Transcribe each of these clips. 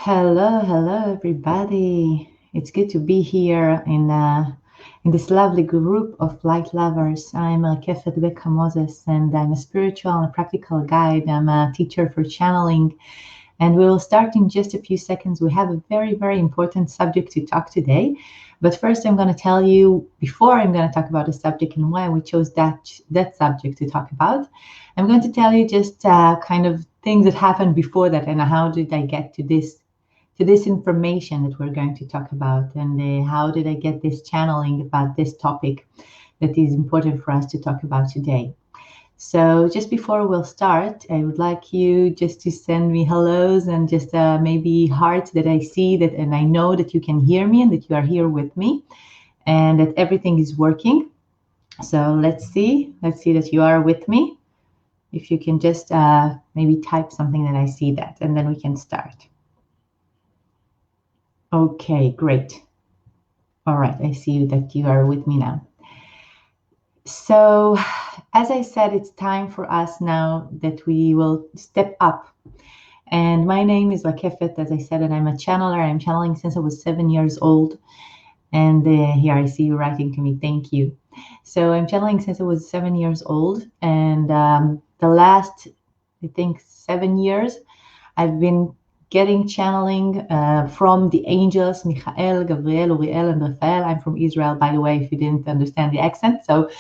Hello, everybody. It's good to be here in this lovely group of light lovers. I'm Kefet Becca Moses, and I'm a spiritual and practical guide. I'm a teacher for channeling, and we will start in just a few seconds. We have a very important subject to talk today. But first, I'm going to tell you, before I'm going to talk about the subject and why we chose that subject to talk about, I'm going to tell you just kind of things that happened before that and how did I get to this information that we're going to talk about, and how did I get this channeling about this topic that is important for us to talk about today. So just before we'll start, I would like you just to send me hellos and just maybe hearts that I see that, and I know that you can hear me and that you are here with me and that everything is working. So let's see that you are with me. If you can just maybe type something that I see that, and then we can start. Okay, great. All right, I see that you are with me now. So, as I said, it's time for us now that we will step up. And my name is Lakefet, as I said, and I'm a channeler. I'm channeling since I was 7 years old. And here I see you writing to me. Thank you. So I'm channeling since I was 7 years old. And the last, I think, 7 years, I've been getting channeling from the angels, Michael, Gabriel, Uriel, and Raphael. I'm from Israel, by the way, if you didn't understand the accent. So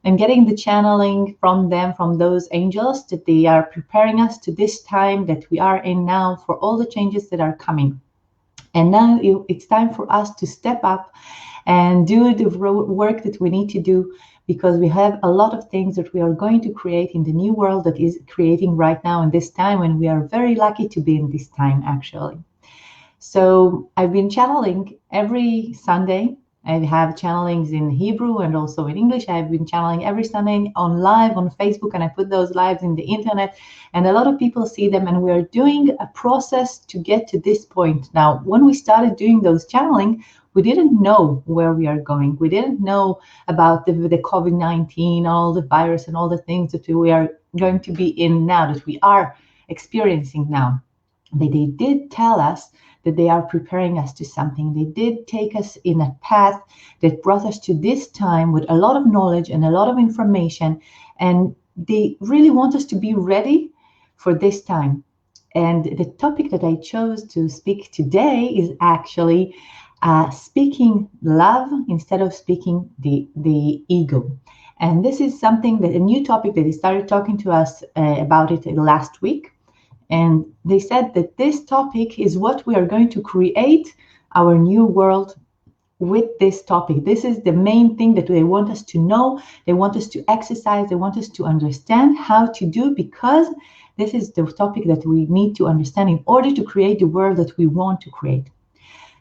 I'm getting the channeling from them, from those angels, that they are preparing us to this time that we are in now for all the changes that are coming. And now it's time for us to step up and do the work that we need to do, because we have a lot of things that we are going to create in the new world that is creating right now in this time, and we are very lucky to be in this time, actually. So I've been channeling every Sunday. I have channelings in Hebrew and also in English. I've been channeling every Sunday on live on Facebook, and I put those lives in the internet, and a lot of people see them, and we're doing a process to get to this point. Now, when we started doing those channeling, we didn't know where we are going. We didn't know about the COVID-19, all the virus and all the things that we are going to be in now, that we are experiencing now. But they did tell us that they are preparing us to something. They did take us in a path that brought us to this time with a lot of knowledge and a lot of information. And they really want us to be ready for this time. And the topic that I chose to speak today is actually speaking love instead of speaking the ego. And this is something that a new topic that they started talking to us about it last week. And they said that this topic is what we are going to create our new world with this topic. This is the main thing that they want us to know. They want us to exercise. They want us to understand how to do, because this is the topic that we need to understand in order to create the world that we want to create.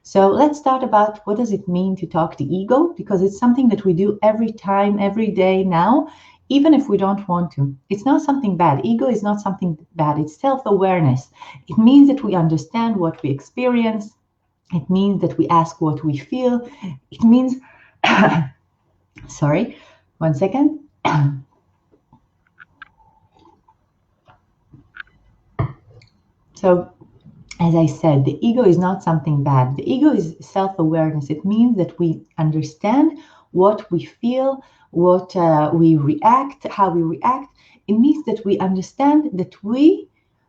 So let's start about what does it mean to talk the ego, because it's something that we do every time, every day now, even if we don't want to. It's not something bad. Ego is not something bad. It's self-awareness. It means that we understand what we experience. It means that we ask what we feel. It means, sorry, 1 second. So, as I said, the ego is not something bad. The ego is self-awareness. It means that we understand what we feel, what we react, how we react. It means that we understand that we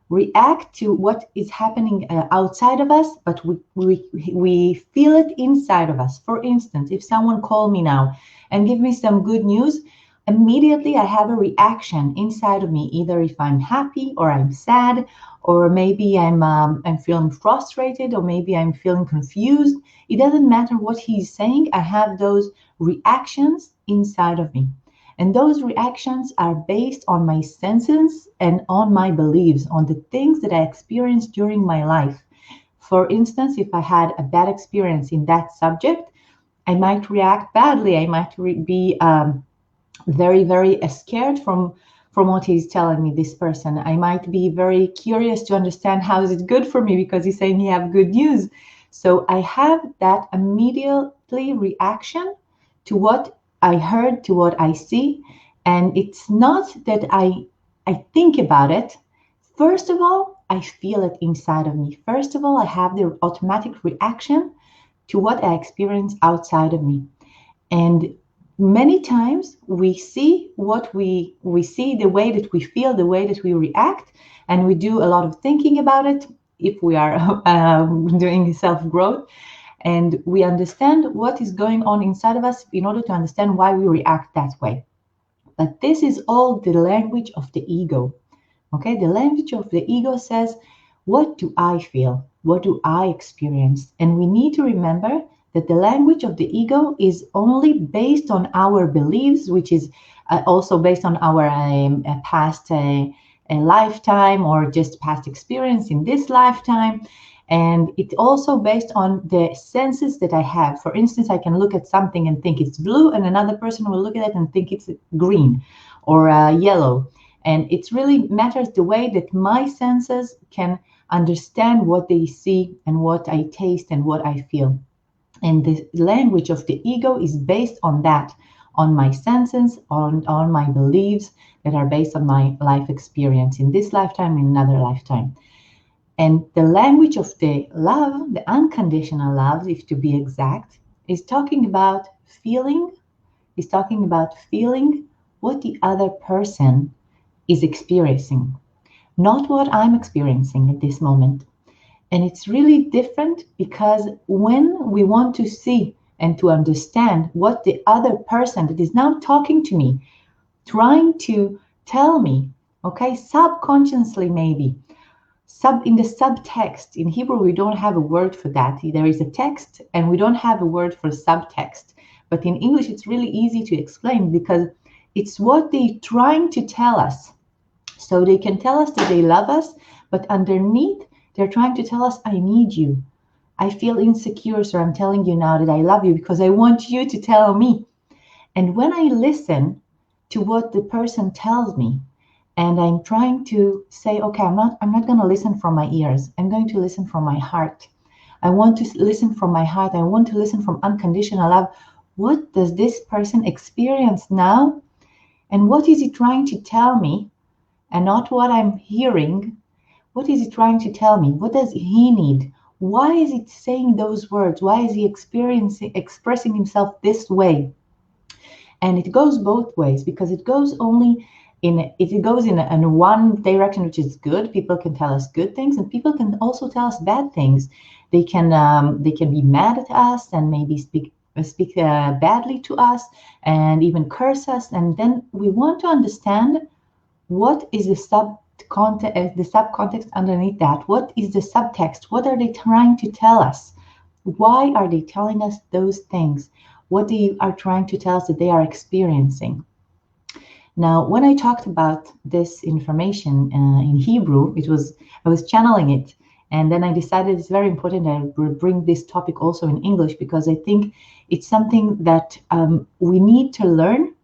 react to what is happening outside of us, but we feel it inside of us. For instance, if someone called me now and give me some good news, immediately I have a reaction inside of me, either if I'm happy or I'm sad, or maybe I'm feeling frustrated, or maybe I'm feeling confused. It doesn't matter what he's saying. I have those reactions inside of me. And those reactions are based on my senses and on my beliefs, on the things that I experienced during my life. For instance, if I had a bad experience in that subject, I might react badly. I might be very scared from what he's telling me, this person. I might be very curious to understand how is it good for me, because he's saying he have good news. So I have that immediately reaction to what I heard, to what I see. And it's not that I think about it. First of all, I feel it inside of me. First of all, I have the automatic reaction to what I experience outside of me. And many times we see what we see, the way that we feel, the way that we react, and we do a lot of thinking about it if we are doing self-growth, and we understand what is going on inside of us in order to understand why we react that way. But this is all the language of the ego. Okay, the language of the ego says, what do I feel? What do I experience? And we need to remember that the language of the ego is only based on our beliefs, which is also based on our past lifetime or just past experience in this lifetime. And it's also based on the senses that I have. For instance, I can look at something and think it's blue, and another person will look at it and think it's green or yellow. And it really matters the way that my senses can understand what they see and what I taste and what I feel. And the language of the ego is based on that, on my senses, on my beliefs that are based on my life experience in this lifetime, in another lifetime. And the language of the love, the unconditional love, if to be exact, is talking about feeling, what the other person is experiencing, not what I'm experiencing at this moment. And it's really different because when we want to see and to understand what the other person that is now talking to me, trying to tell me, okay, subconsciously maybe, in the subtext. In Hebrew, we don't have a word for that. There is a text and we don't have a word for subtext. But in English, it's really easy to explain because it's what they're trying to tell us. So they can tell us that they love us, but underneath, they're trying to tell us, I need you. I feel insecure, so I'm telling you now that I love you because I want you to tell me. And when I listen to what the person tells me, and I'm trying to say, okay, I'm not going to listen from my ears. I'm going to listen from my heart. I want to listen from my heart. I want to listen from unconditional love. What does this person experience now? And what is he trying to tell me? And not what I'm hearing. What is he trying to tell me? What does he need? Why is he saying those words? Why is he expressing himself this way? And it goes both ways because it goes only it goes in one direction, which is good. People can tell us good things, and people can also tell us bad things. They can be mad at us and maybe speak badly to us and even curse us. And then we want to understand what is the subcontext underneath that. What is the subtext? What are they trying to tell us? Why are they telling us those things? What they are trying to tell us that they are experiencing? Now, when I talked about this information in Hebrew, I was channeling it, and then I decided it's very important that I will bring this topic also in English because I think it's something that we need to learn,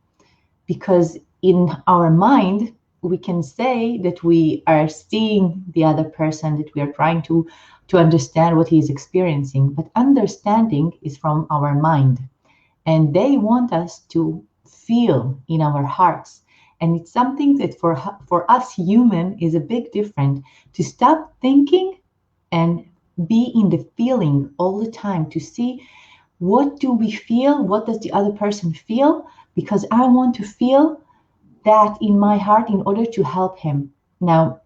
because in our mind we can say that we are seeing the other person, that we are trying to understand what he is experiencing, but understanding is from our mind, and they want us to feel in our hearts. And it's something that for us human is a big difference, to stop thinking and be in the feeling all the time, to see what do we feel, what does the other person feel, because I want to feel that in my heart in order to help him. Now,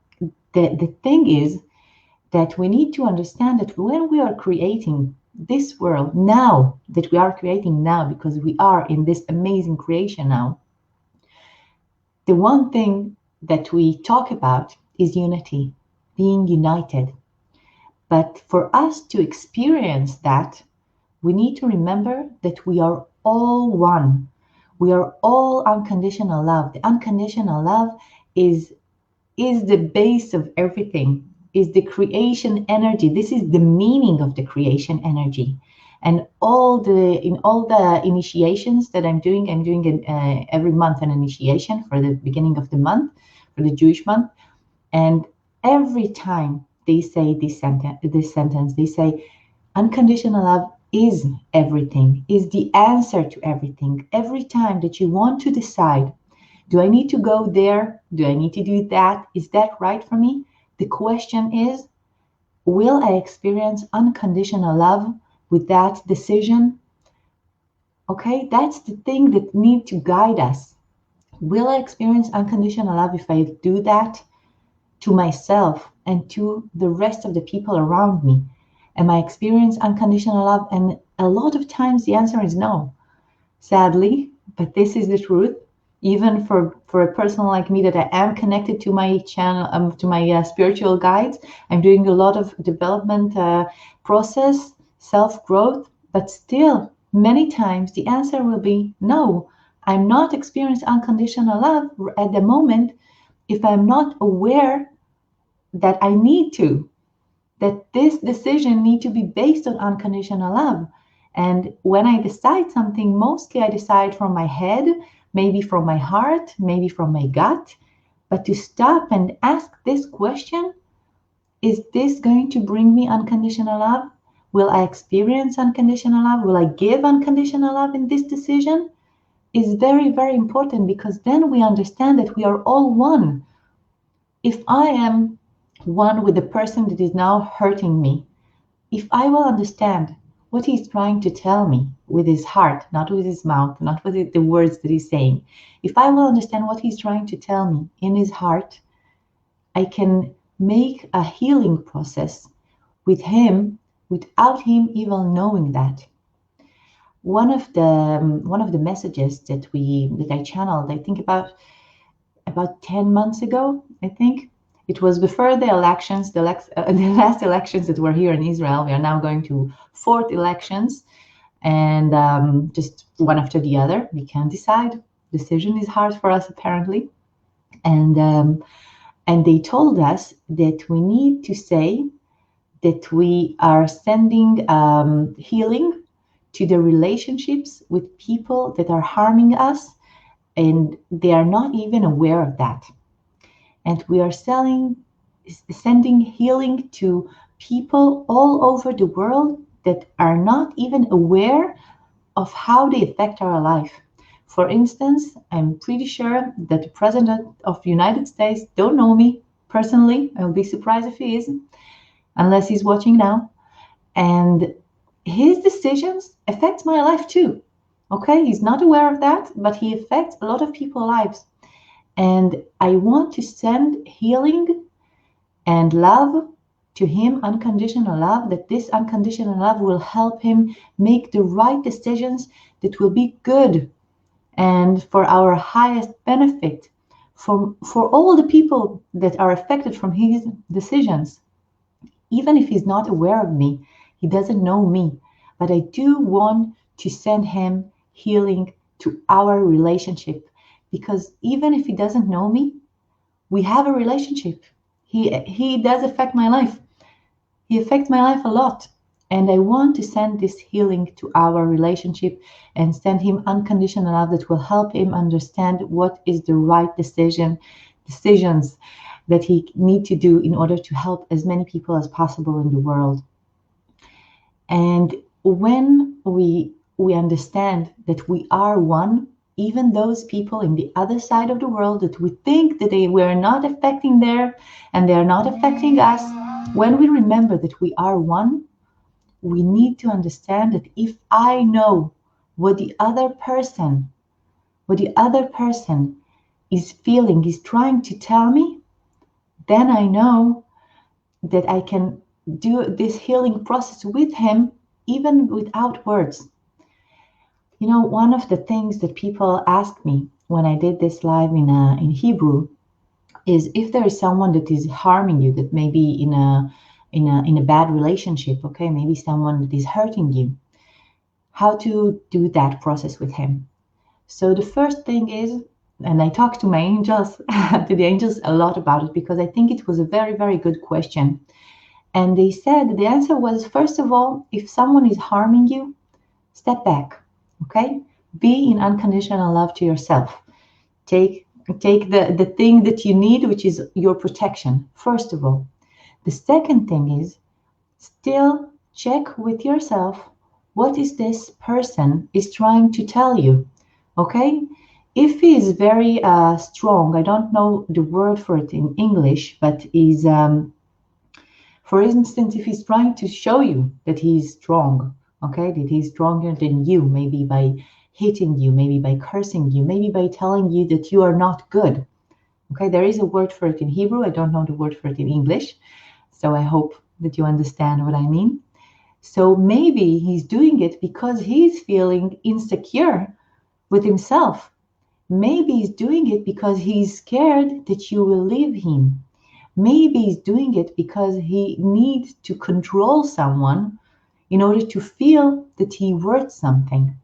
the thing is that we need to understand that when we are creating this world now, that we are creating now because we are in this amazing creation now, the one thing that we talk about is unity, being united. But for us to experience that, we need to remember that we are all one. We are all unconditional love. The unconditional love is the base of everything, is the creation energy. This is the meaning of the creation energy. And in all the initiations that I'm doing every month an initiation for the beginning of the month, for the Jewish month. And every time they say this sentence, they say, unconditional love is everything, is the answer to everything. Every time that you want to decide, do I need to go there? Do I need to do that? Is that right for me? the question is, will I experience unconditional love with that decision? Okay, that's the thing that needs to guide us. Will I experience unconditional love if I do that to myself and to the rest of the people around me? Am I experiencing unconditional love? And a lot of times the answer is no, sadly, but this is the truth. Even for a person like me that I am connected to my channel, to my spiritual guides, I'm doing a lot of development process, self-growth, but still many times the answer will be no. I'm not experiencing unconditional love at the moment if I'm not aware that I need to, that this decision need to be based on unconditional love. And when I decide something, mostly I decide from my head, maybe from my heart, maybe from my gut. But to stop and ask this question, is this going to bring me unconditional love? Will I experience unconditional love? Will I give unconditional love in this decision? Is very, very important, because then we understand that we are all one. If I am one with the person that is now hurting me, if I will understand what he's trying to tell me with his heart, not with his mouth, not with the words that he's saying, if I will understand what he's trying to tell me in his heart, I can make a healing process with him without him even knowing that. One of the messages that I channeled, I think about 10 months ago, I think. It was before the elections, the last elections that were here in Israel. We are now going to fourth elections, and just one after the other. We can't decide. Decision is hard for us, apparently. And they told us that we need to say that we are sending healing to the relationships with people that are harming us, and they are not even aware of that. And we are sending healing to people all over the world that are not even aware of how they affect our life. For instance, I'm pretty sure that the President of the United States don't know me personally. I will be surprised if he is, unless he's watching now. And his decisions affect my life too. Okay, he's not aware of that, but he affects a lot of people's lives. And I want to send healing and love to him, unconditional love, that this unconditional love will help him make the right decisions that will be good and for our highest benefit, for all the people that are affected from his decisions. Even if he's not aware of me, he doesn't know me, but I do want to send him healing to our relationship. Because even if he doesn't know me, we have a relationship. He does affect my life. He affects my life a lot. And I want to send this healing to our relationship and send him unconditional love that will help him understand what is the right decisions that he need to do in order to help as many people as possible in the world. And when we understand that we are one, even those people in the other side of the world that we think that they were not affecting there and they are not affecting us, when we remember that we are one, we need to understand that if I know what the other person is feeling, is trying to tell me, then I know that I can do this healing process with him even without words. You know, one of the things that people ask me when I did this live in Hebrew is if there is someone that is harming you, that may be in a bad relationship, okay, maybe someone that is hurting you, how to do that process with him. So the first thing is, and I talked to my angels, to the angels a lot about it, because I think it was a very, very good question. And they said the answer was, first of all, if someone is harming you, step back. Okay, be in unconditional love to yourself. Take the thing that you need, which is your protection, first of all. The second thing is still check with yourself what is this person is trying to tell you. Okay, If he is very strong, I don't know the word for it in English, but is, for instance, if he's trying to show you that he's strong, okay, that he's stronger than you, maybe by hitting you, maybe by cursing you, maybe by telling you that you are not good. Okay, there is a word for it in Hebrew. I don't know the word for it in English. So I hope that you understand what I mean. So maybe he's doing it because he's feeling insecure with himself. Maybe he's doing it because he's scared that you will leave him. Maybe he's doing it because he needs to control someone in order to feel that he worth something.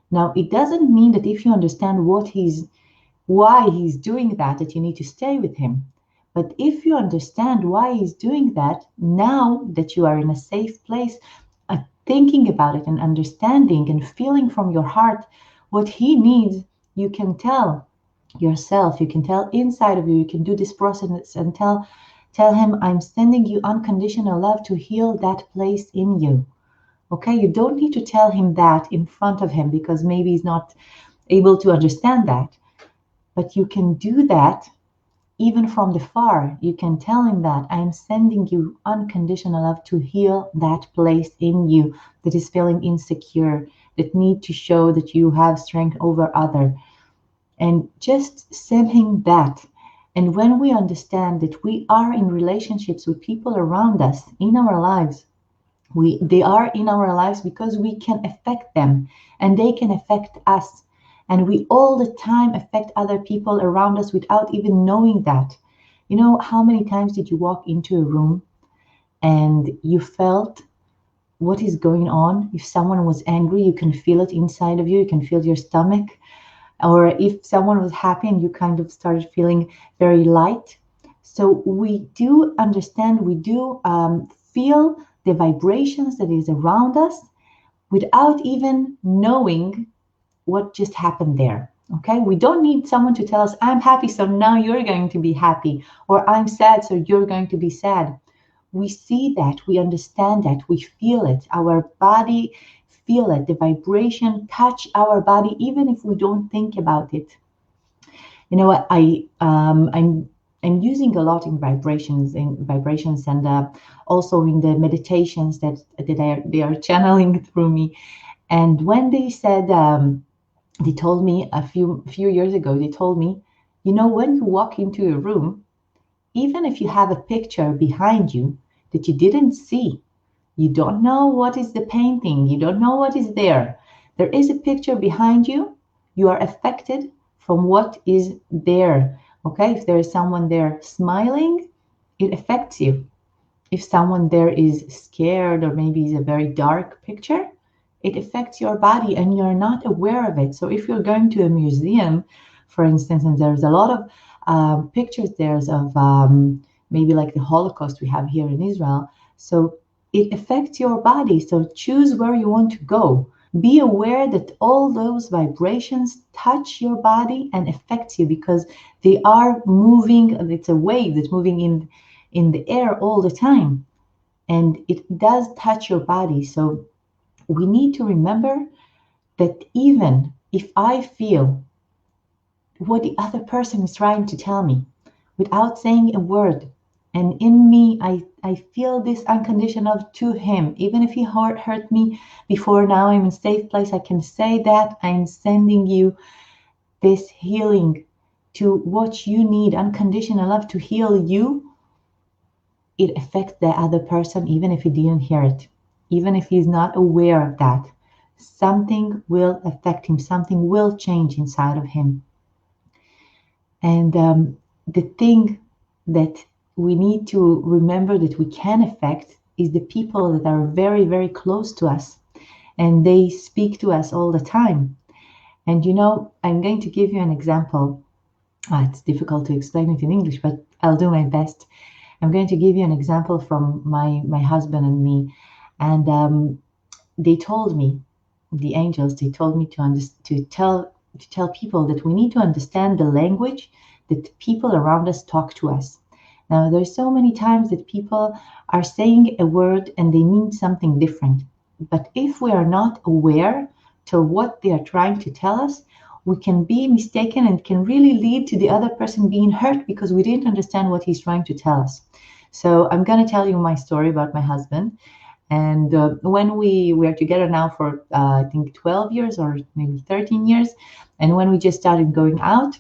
Now, it doesn't mean that if you understand why he's doing that, that you need to stay with him. But if you understand why he's doing that, now that you are in a safe place, thinking about it and understanding and feeling from your heart what he needs, you can tell yourself, you can tell inside of you, you can do this process and tell him, I'm sending you unconditional love to heal that place in you. Okay, you don't need to tell him that in front of him because maybe he's not able to understand that. But you can do that even from the far. You can tell him that I'm sending you unconditional love to heal that place in you that is feeling insecure, that need to show that you have strength over other. And just send him that. And when we understand that we are in relationships with people around us in our lives, they are in our lives because we can affect them and they can affect us. And we all the time affect other people around us without even knowing that. You know, how many times did you walk into a room and you felt what is going on? If someone was angry, you can feel it inside of you, you can feel your stomach. Or if someone was happy and you kind of started feeling very light. So we do understand, we do feel the vibrations that is around us without even knowing what just happened there. Okay, we don't need someone to tell us, I'm happy, so now you're going to be happy, or I'm sad, so you're going to be sad. We see that, we understand that, we feel it. Our body feel it. The vibration touch our body, even if we don't think about it. You know what? I'm using a lot in vibrations, and also in the meditations that they are channeling through me. And when they said, they told me a few years ago, they told me, you know, when you walk into a room, even if you have a picture behind you that you didn't see, you don't know what is the painting, you don't know what is there. There is a picture behind you. You are affected from what is there. Okay, if there is someone there smiling, it affects you. If someone there is scared or maybe is a very dark picture, it affects your body and you're not aware of it. So if you're going to a museum, for instance, and there's a lot of pictures there of maybe like the Holocaust we have here in Israel. So it affects your body. So choose where you want to go. Be aware that all those vibrations touch your body and affect you because they are moving. It's a wave that's moving in the air all the time. And it does touch your body. So we need to remember that even if I feel what the other person is trying to tell me without saying a word, and in me I feel this unconditional to him, even if he hurt me before, now I'm in a safe place, I can say that I'm sending you this healing to what you need, unconditional love to heal you. It affects the other person even if he didn't hear it, even if he's not aware of that. Something will affect him, something will change inside of him. And the thing that we need to remember that we can affect is the people that are very, very close to us and they speak to us all the time. And you know, I'm going to give you an example. It's difficult to explain it in English, but I'll do my best. I'm going to give you an example from my husband and me. And they told me, the angels, they told me to tell people that we need to understand the language that people around us talk to us. Now, there's so many times that people are saying a word and they mean something different. But if we are not aware to what they are trying to tell us, we can be mistaken and can really lead to the other person being hurt because we didn't understand what he's trying to tell us. So I'm going to tell you my story about my husband. And when we were together now for, I think, 12 years or maybe 13 years, and when we just started going out,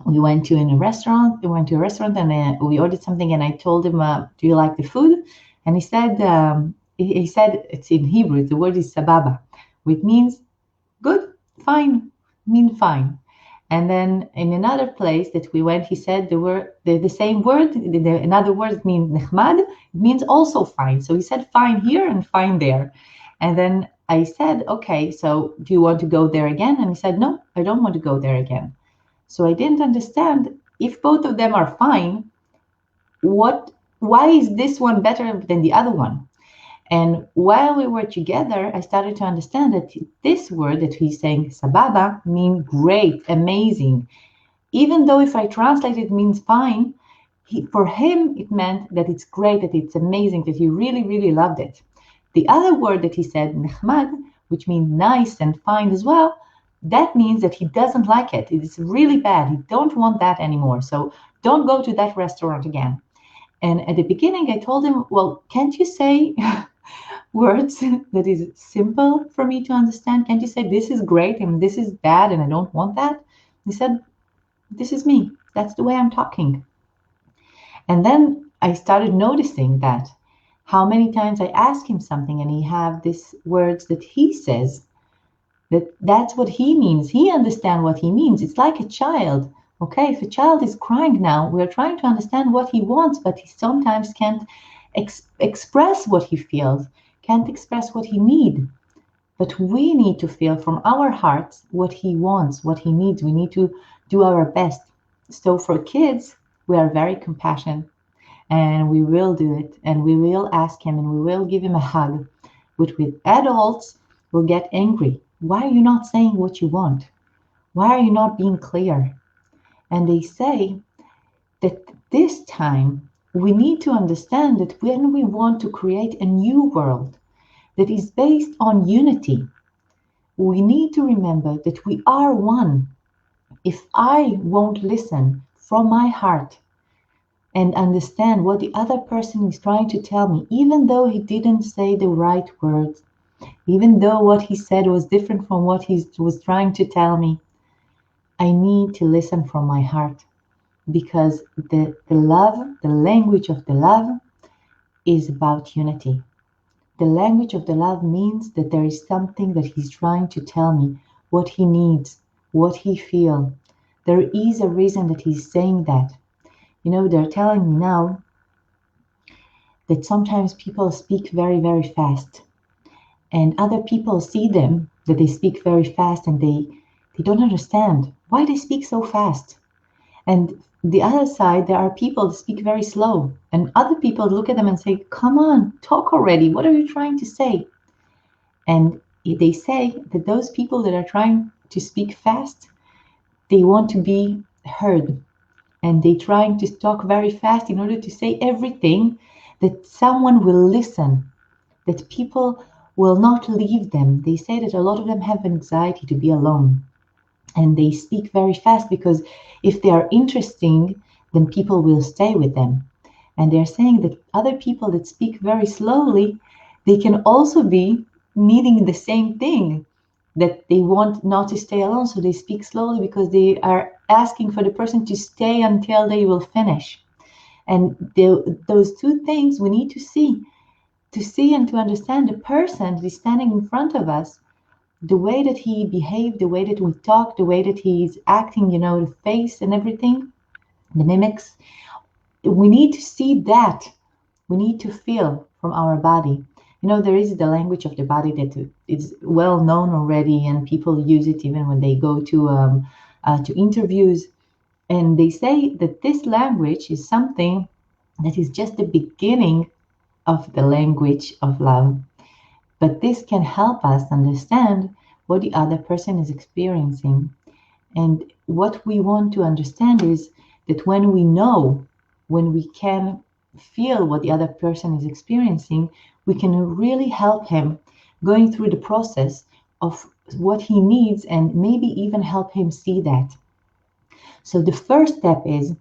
we went to a restaurant and we ordered something, and I told him, do you like the food? And he said, it's in Hebrew, the word is sababa, which means good, fine, mean fine. And then in another place that we went, he said the same word, another word means nechmad, it means also fine. So he said fine here and fine there. And then I said, okay, so do you want to go there again? And he said, no, I don't want to go there again. So I didn't understand, if both of them are fine, why is this one better than the other one? And while we were together, I started to understand that this word that he's saying, sababa, means great, amazing. Even though if I translate it means fine, for him it meant that it's great, that it's amazing, that he really, really loved it. The other word that he said, nechmad, which means nice and fine as well, that means that he doesn't like it. It's really bad. He don't want that anymore. So don't go to that restaurant again. And at the beginning, I told him, well, can't you say words that is simple for me to understand? Can't you say this is great and this is bad and I don't want that? He said, this is me. That's the way I'm talking. And then I started noticing that how many times I ask him something and he have these words that he says, that's what he means. He understands what he means. It's like a child. Okay, if a child is crying now, we're trying to understand what he wants, but he sometimes can't express what he feels, can't express what he needs. But we need to feel from our hearts what he wants, what he needs. We need to do our best. So for kids, we are very compassionate, and we will do it, and we will ask him, and we will give him a hug. But with adults, we'll get angry. Why are you not saying what you want? Why are you not being clear? And they say that this time we need to understand that when we want to create a new world that is based on unity, we need to remember that we are one. If I won't listen from my heart and understand what the other person is trying to tell me, even though he didn't say the right words, even though what he said was different from what he was trying to tell me, I need to listen from my heart, because the love, the language of the love is about unity. The language of the love means that there is something that he's trying to tell me, what he needs, what he feels. There is a reason that he's saying that. You know, they're telling me now that sometimes people speak very, very fast. And other people see them, that they speak very fast, and they don't understand why they speak so fast. And the other side, there are people that speak very slow. And other people look at them and say, come on, talk already. What are you trying to say? And they say that those people that are trying to speak fast, they want to be heard. And they're trying to talk very fast in order to say everything that someone will listen, that people will not leave them. They say that a lot of them have anxiety to be alone. And they speak very fast because if they are interesting, then people will stay with them. And they're saying that other people that speak very slowly, they can also be needing the same thing, that they want not to stay alone. So they speak slowly because they are asking for the person to stay until they will finish. And those two things we need to see and to understand the person that is standing in front of us, the way that he behaved, the way that we talk, the way that he's acting, you know, the face and everything, the mimics. We need to see that. We need to feel from our body. You know, there is the language of the body that is well known already, and people use it even when they go to interviews. And they say that this language is something that is just the beginning of the language of love. But this can help us understand what the other person is experiencing. And what we want to understand is that when we can feel what the other person is experiencing, we can really help him going through the process of what he needs and maybe even help him see that. So the first step is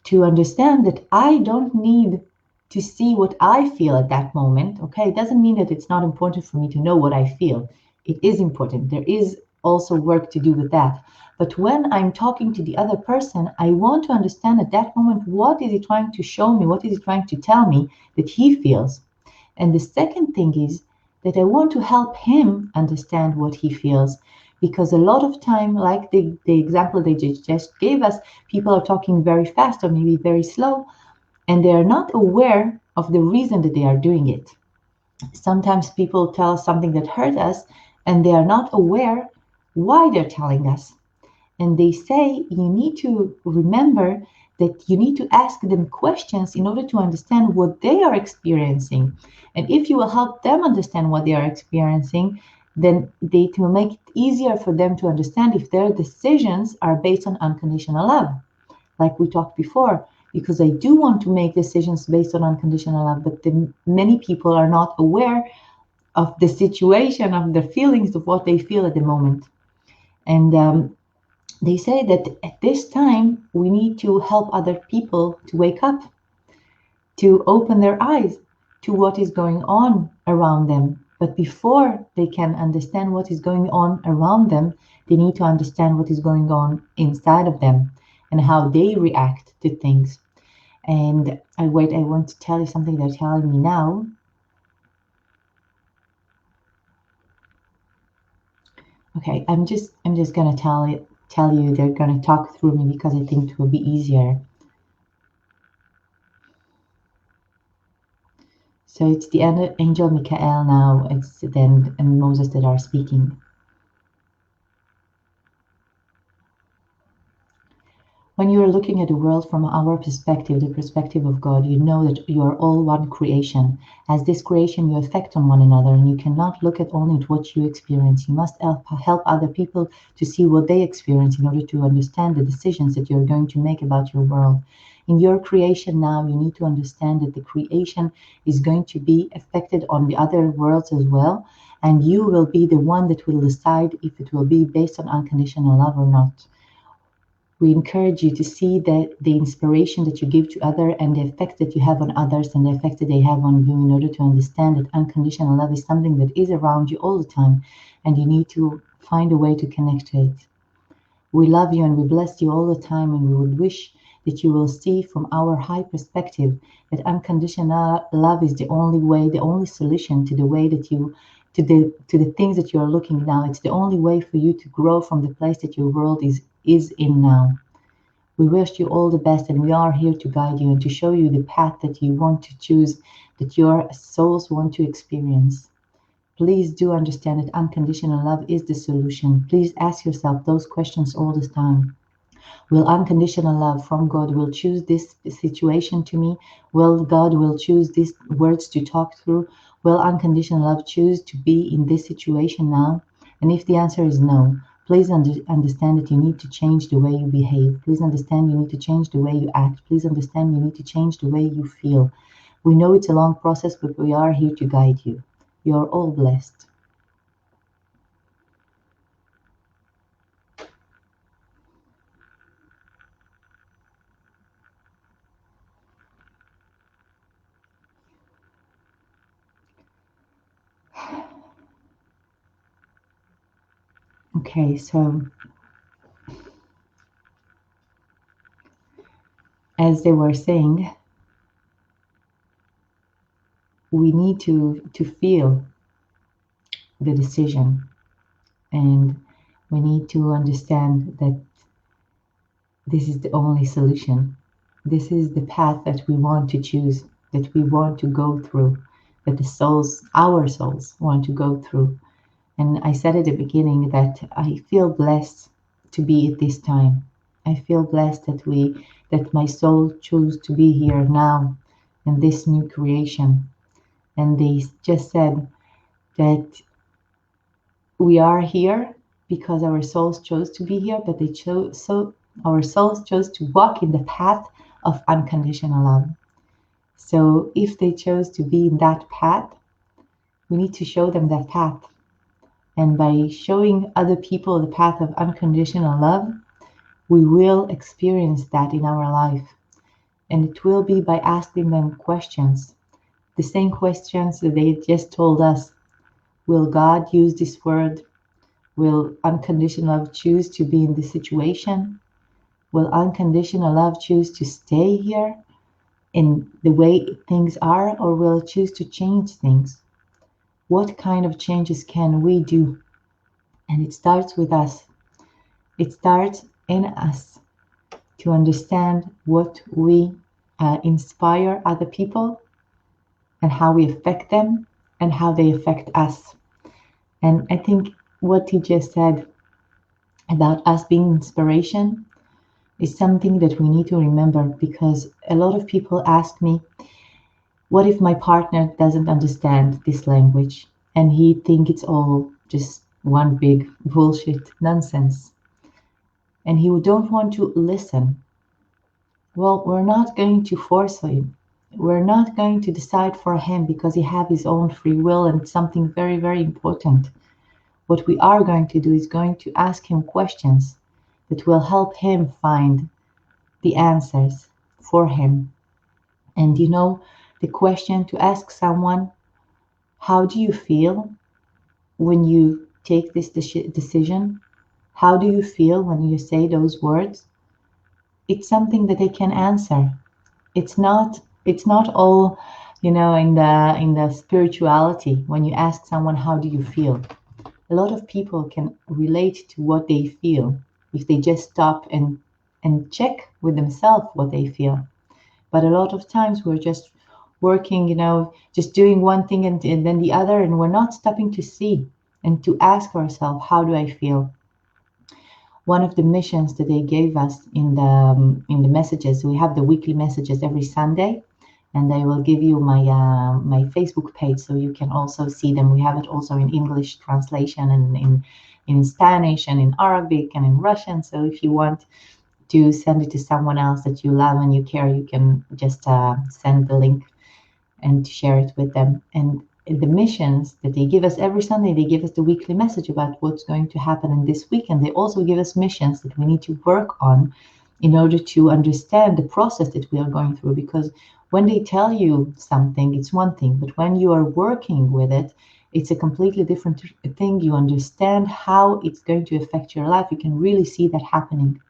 to understand that I don't need to see what I feel at that moment. Okay, it doesn't mean that it's not important for me to know what I feel. It is important. There is also work to do with that. But when I'm talking to the other person, I want to understand at that moment, what is he trying to show me? What is he trying to tell me that he feels? And the second thing is that I want to help him understand what he feels. Because a lot of time, like the example they just gave us, people are talking very fast or maybe very slow, and they are not aware of the reason that they are doing it. Sometimes people tell us something that hurt us, and they are not aware why they're telling us. And they say you need to remember that you need to ask them questions in order to understand what they are experiencing. And if you will help them understand what they are experiencing, then it will make it easier for them to understand if their decisions are based on unconditional love, like we talked before. Because I do want to make decisions based on unconditional love, but many people are not aware of the situation, of the feelings, of what they feel at the moment. And they say that at this time, we need to help other people to wake up, to open their eyes to what is going on around them. But before they can understand what is going on around them, they need to understand what is going on inside of them and how they react to things. And I want to tell you something they're telling me now. Okay, I'm just gonna tell you they're gonna talk through me because I think it will be easier. So it's the angel Michael now. It's then and Moses that are speaking. When you are looking at the world from our perspective, the perspective of God, you know that you are all one creation. As this creation, you affect on one another, and you cannot look at only at what you experience. You must help other people to see what they experience in order to understand the decisions that you're going to make about your world. In your creation now, you need to understand that the creation is going to be affected on the other worlds as well, and you will be the one that will decide if it will be based on unconditional love or not. We encourage you to see that the inspiration that you give to others and the effect that you have on others and the effect that they have on you, in order to understand that unconditional love is something that is around you all the time, and you need to find a way to connect to it. We love you and we bless you all the time, and we would wish that you will see from our high perspective that unconditional love is the only way, the only solution to the way that you to the things that you are looking now. It's the only way for you to grow from the place that your world is in now. We wish you all the best, and we are here to guide you and to show you the path that you want to choose, that your souls want to experience. Please do understand that unconditional love is the solution. Please ask yourself those questions all the time. Will unconditional love from God will choose this situation to me? Will God will choose these words to talk through? Will unconditional love choose to be in this situation now? And if the answer is no, please understand that you need to change the way you behave. Please understand you need to change the way you act. Please understand you need to change the way you feel. We know it's a long process, but we are here to guide you. You are all blessed. Okay, so as they were saying, we need to feel the decision, and we need to understand that this is the only solution. This is the path that we want to choose, that we want to go through, that our souls want to go through. And I said at the beginning that I feel blessed to be at this time. I feel blessed that my soul chose to be here now in this new creation. And they just said that we are here because our souls chose to be here, but our souls chose to walk in the path of unconditional love. So if they chose to be in that path, we need to show them that path. And by showing other people the path of unconditional love, we will experience that in our life. And it will be by asking them questions, the same questions that they just told us. Will God use this word? Will unconditional love choose to be in this situation? Will unconditional love choose to stay here in the way things are, or will it choose to change things? What kind of changes can we do? And it starts with us. It starts in us to understand what we inspire other people and how we affect them and how they affect us. And I think what he just said about us being inspiration is something that we need to remember, because a lot of people ask me, what if my partner doesn't understand this language and he think it's all just one big bullshit nonsense and he don't want to listen? Well, we're not going to force him. We're not going to decide for him because he has his own free will, and it's something very, very important. What we are going to do is going to ask him questions that will help him find the answers for him. And the question to ask someone, how do you feel when you take this decision? How do you feel when you say those words? It's something that they can answer. It's not all, in the spirituality. When you ask someone, how do you feel? A lot of people can relate to what they feel if they just stop and check with themselves what they feel. But a lot of times we're just working, just doing one thing and then the other, and we're not stopping to see and to ask ourselves, how do I feel? One of the missions that they gave us in the messages, we have the weekly messages every Sunday, and I will give you my Facebook page so you can also see them. We have it also in English translation and in Spanish and in Arabic and in Russian. So if you want to send it to someone else that you love and you care, you can just send the link and share it with them. And the missions that they give us every Sunday, they give us the weekly message about what's going to happen in this week. And they also give us missions that we need to work on in order to understand the process that we are going through. Because when they tell you something, it's one thing, but when you are working with it, it's a completely different thing. You understand how it's going to affect your life. You can really see that happening.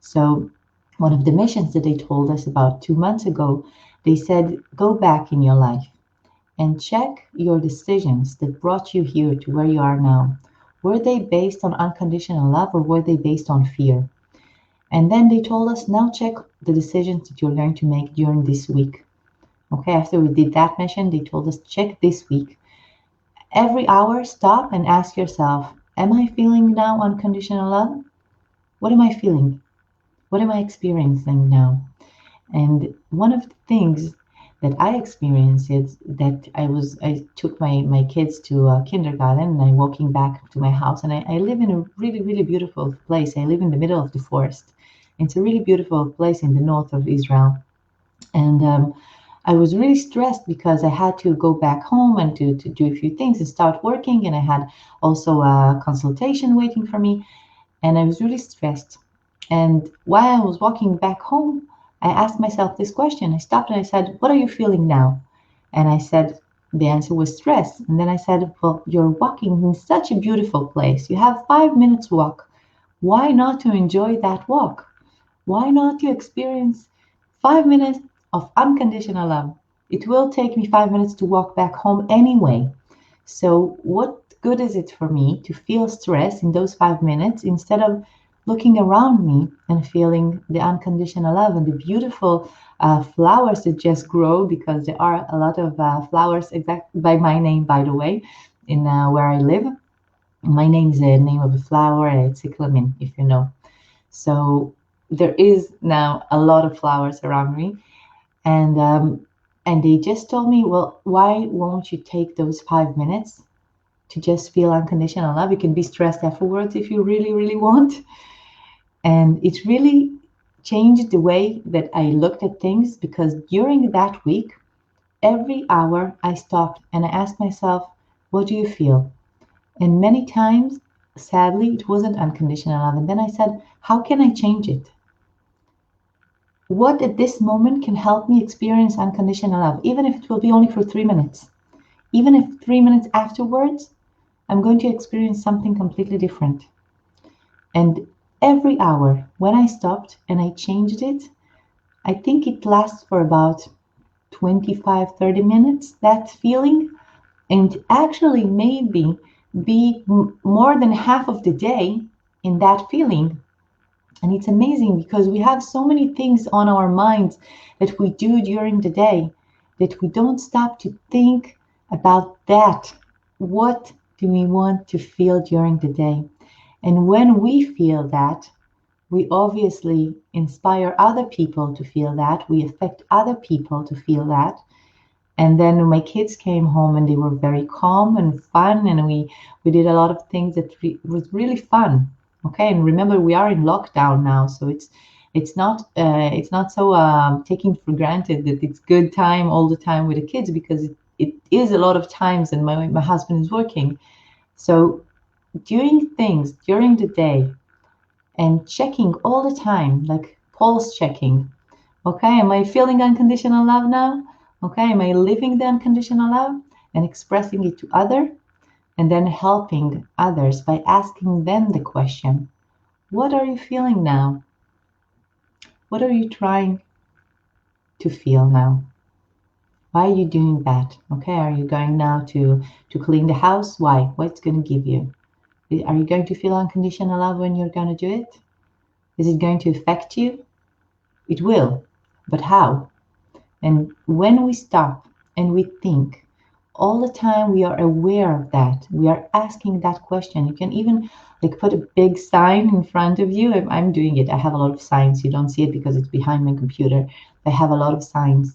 So one of the missions that they told us about 2 months ago, they said, go back in your life and check your decisions that brought you here to where you are now. Were they based on unconditional love, or were they based on fear? And then they told us, now check the decisions that you're going to make during this week. Okay, after we did that mission, they told us, check this week. Every hour, stop and ask yourself, am I feeling now unconditional love? What am I feeling? What am I experiencing now? And one of the things that I experienced is that I took my kids to kindergarten, and I'm walking back to my house, and I live in a really, really beautiful place. I live in the middle of the forest. It's a really beautiful place in the north of Israel. And I was really stressed because I had to go back home and to do a few things and start working. And I had also a consultation waiting for me. And I was really stressed. And while I was walking back home, I asked myself this question. I stopped and I said, what are you feeling now? And I said, the answer was stress. And then I said, well, you're walking in such a beautiful place. You have 5 minutes walk. Why not to enjoy that walk? Why not to experience 5 minutes of unconditional love? It will take me 5 minutes to walk back home anyway. So what good is it for me to feel stress in those 5 minutes instead of looking around me and feeling the unconditional love and the beautiful flowers that just grow, because there are a lot of flowers exact by my name, by the way, in where I live. My name is the name of a flower. It's cyclamen, if you know. So there is now a lot of flowers around me, and they just told me, well, why won't you take those 5 minutes to just feel unconditional love? You can be stressed afterwards if you really, really want. And it really changed the way that I looked at things, because during that week, every hour I stopped and I asked myself, what do you feel? And many times, sadly, it wasn't unconditional love. And then I said, how can I change it? What at this moment can help me experience unconditional love, even if it will be only for 3 minutes? Even if 3 minutes afterwards, I'm going to experience something completely different. And every hour when I stopped and I changed it, I think it lasts for about 25, 30 minutes, that feeling, and actually maybe be more than half of the day in that feeling. And it's amazing because we have so many things on our minds that we do during the day that we don't stop to think about that. What do we want to feel during the day? And when we feel that, we obviously inspire other people to feel that. We affect other people to feel that. And then my kids came home and they were very calm and fun, and we did a lot of things that was really fun. Okay, and remember we are in lockdown now, so it's not so taking for granted that it's good time all the time with the kids, because it is a lot of times, and my husband is working. So doing things during the day and checking all the time, like pulse checking. Okay, am I feeling unconditional love now? Okay, am I living the unconditional love and expressing it to other, and then helping others by asking them the question, what are you feeling now? What are you trying to feel now? Why are you doing that? Okay, are you going now to clean the house? Why? What's going to give you? Are you going to feel unconditional love when you're going to do it? Is it going to affect you? It will, but how? And when we stop and we think all the time, we are aware of that. We are asking that question. You can even like put a big sign in front of you. I'm doing it. I have a lot of signs. You don't see it because it's behind my computer. I have a lot of signs.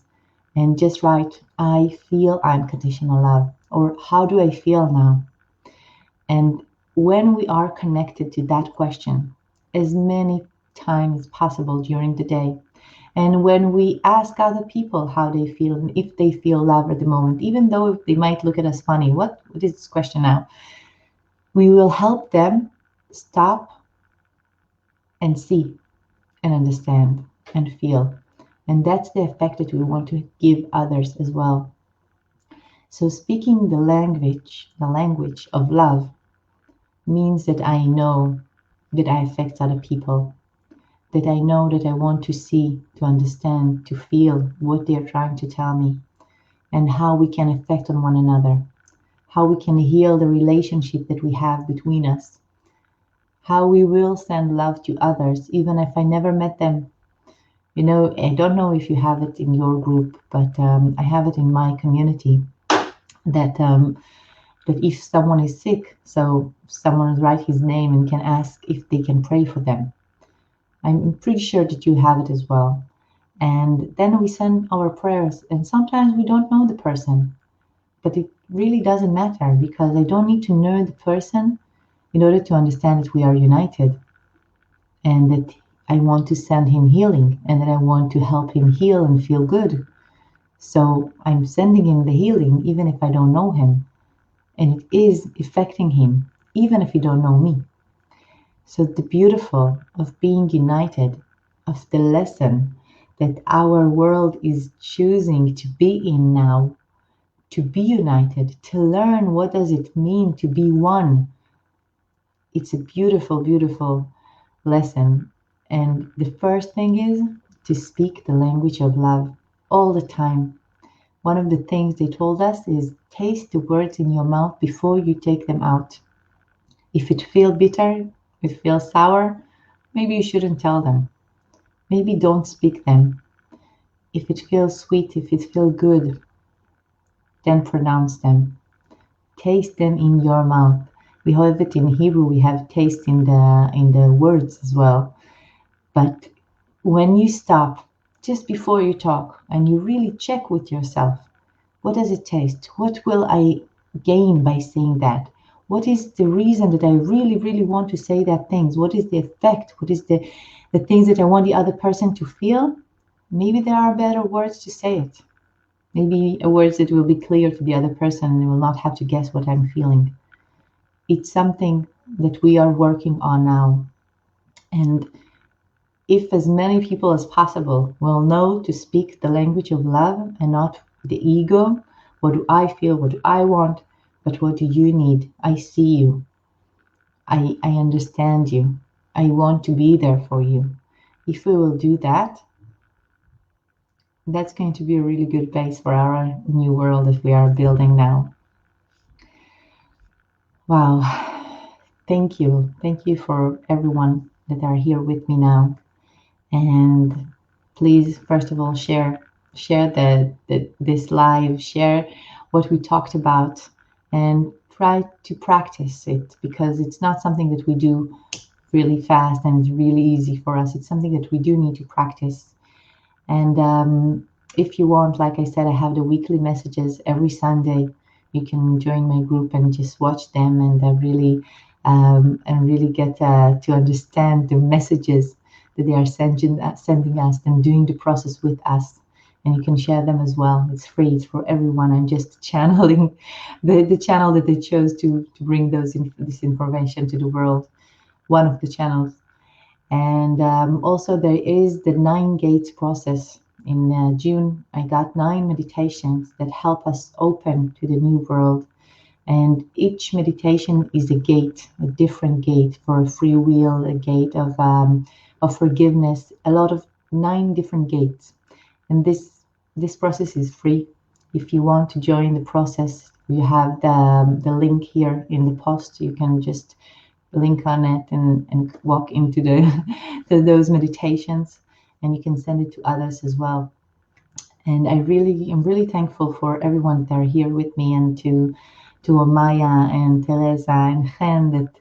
And just write, I feel unconditional love. Or how do I feel now? And when we are connected to that question as many times as possible during the day, and when we ask other people how they feel and if they feel love at the moment, even though they might look at us funny, what is this question now? We will help them stop and see and understand and feel. And that's the effect that we want to give others as well. So speaking the language of love means that I know that I affect other people, that I know that I want to see, to understand, to feel what they're trying to tell me, and how we can affect on one another, how we can heal the relationship that we have between us, how we will send love to others, even if I never met them. You know, I don't know if you have it in your group, but I have it in my community that that if someone is sick, so someone write his name and can ask if they can pray for them. I'm pretty sure that you have it as well. And then we send our prayers, and sometimes we don't know the person, but it really doesn't matter because I don't need to know the person in order to understand that we are united and that I want to send him healing and that I want to help him heal and feel good. So I'm sending him the healing even if I don't know him, and it is affecting him even if he don't know me. So the beautiful of being united, of the lesson that our world is choosing to be in now, to be united, to learn what does it mean to be one. It's a beautiful, beautiful lesson. And the first thing is to speak the language of love all the time. One of the things they told us is taste the words in your mouth before you take them out. If it feels bitter, if it feels sour, maybe you shouldn't tell them. Maybe don't speak them. If it feels sweet, if it feels good, then pronounce them. Taste them in your mouth. We have it in Hebrew, we have taste in the words as well. But when you stop just before you talk and you really check with yourself, what does it taste? What will I gain by saying that? What is the reason that I really, really want to say that things? What is the effect? What is the things that I want the other person to feel? Maybe there are better words to say it. Maybe words that will be clear to the other person and they will not have to guess what I'm feeling. it's something that we are working on now. And if as many people as possible will know to speak the language of love and not the ego, what do I feel, what do I want, but what do you need? I see you. I understand you. I want to be there for you. If we will do that, that's going to be a really good base for our new world that we are building now. Wow. Thank you. Thank you for everyone that are here with me now. And please, first of all, share this live, share what we talked about, and try to practice it, because it's not something that we do really fast and it's really easy for us. It's something that we do need to practice. And if you want, like I said, I have the weekly messages every Sunday. You can join my group and just watch them, and really get to understand the messages that they are sending us and doing the process with us. And you can share them as well. It's free. It's for everyone. I'm just channeling the channel that they chose to bring this information to the world. One of the channels. And also, there is the 9 gates process. In June, I got 9 meditations that help us open to the new world. And each meditation is a gate, a different gate for a free will, a gate of forgiveness, a lot of 9 different gates. And this process is free. If you want to join the process, you have the link here in the post. You can just link on it and walk into those meditations, and you can send it to others as well. And I'm really thankful for everyone that are here with me, and to Amaya and Teresa and Chen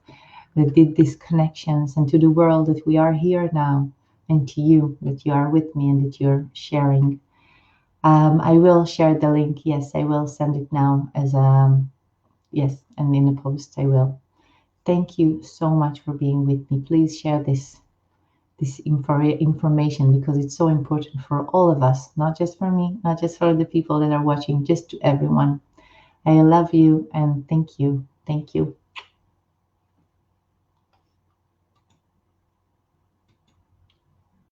that did these connections, and to the world that we are here now, and to you that you are with me and that you're sharing. I will share the link. Yes, I will send it now as yes, and in the post I will. Thank you so much for being with me. Please share this information, because it's so important for all of us, not just for me, not just for the people that are watching, just to everyone. I love you and thank you. Thank you.